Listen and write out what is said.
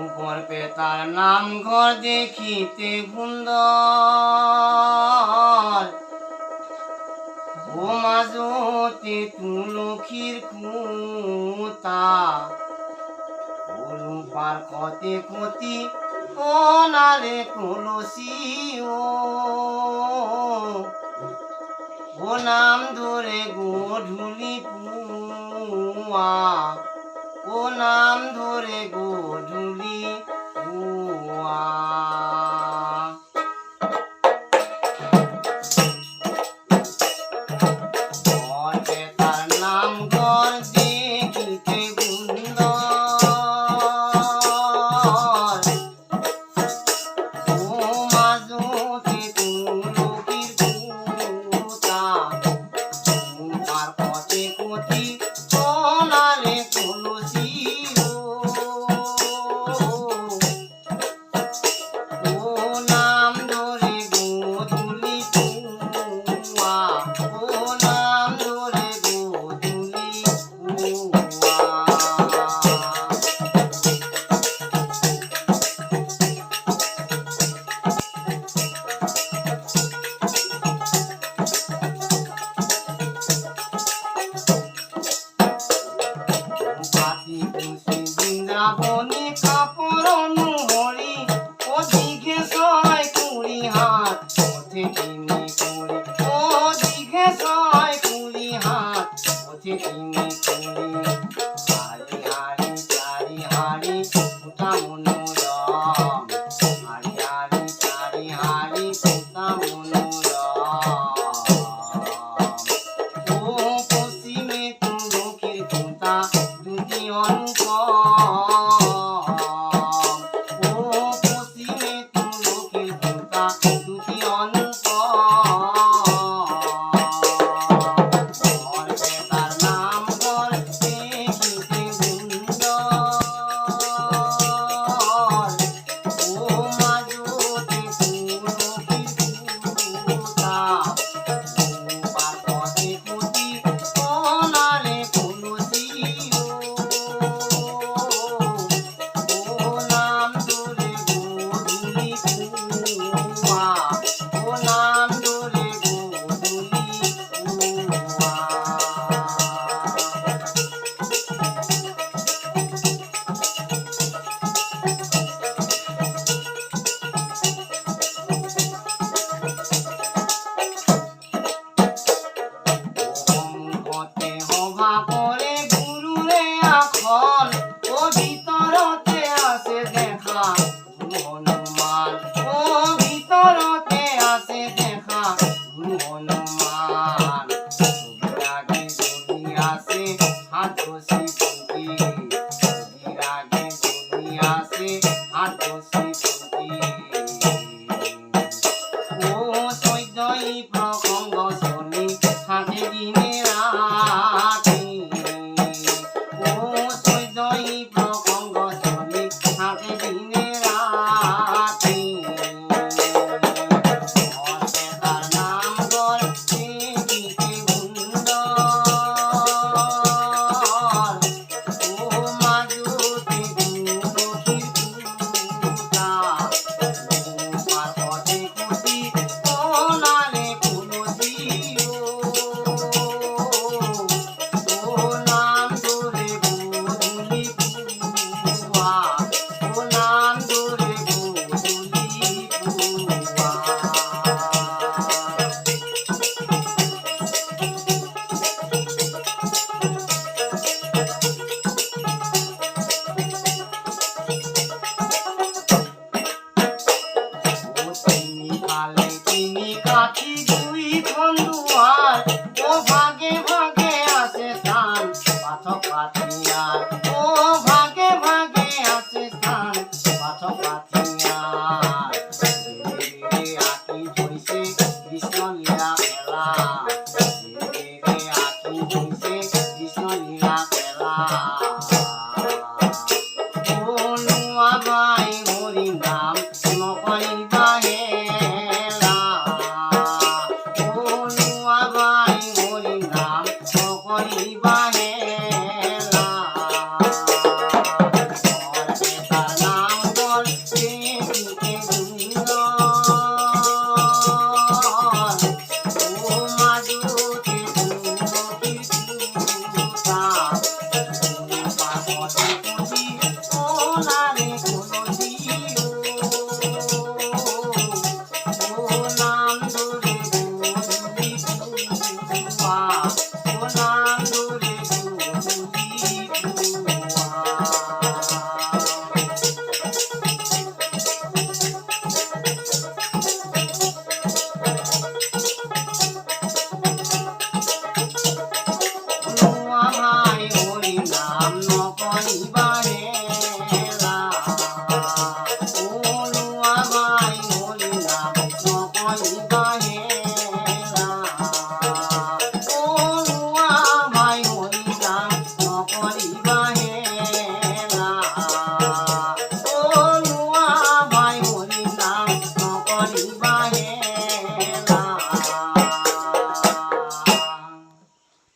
উপর পেতার নাম ঘর দেখিতে সুন্দর, ও মাঝতে তুলসীর খুঁতা, রূপার কতে কতি নারে কলসি, ও নাম ধরে গোধূলি পুয়া, ও নাম ধরে গোধূলি পুয়া। তার নাম ঘর দেখিতে সুন্দর, ও মাঝতে তুলসীর খুঁতা, রূপার কতে কতি সোনারে কলসি, ও নাম ধরে গোধূলি পুয়া, ও নাম ধরে গোধূলি পুয়া। পাতি খুশি বৃন্দাবনী কাপড় অনুহরি, ও দিঘে ছয় কুড়ি হাত পথে তিনি কুড়ি, ও দিঘে ছয় কুড়ি হাত পথে তিনি কুড়ি, হারি হারি চারি হারি ফুটা মন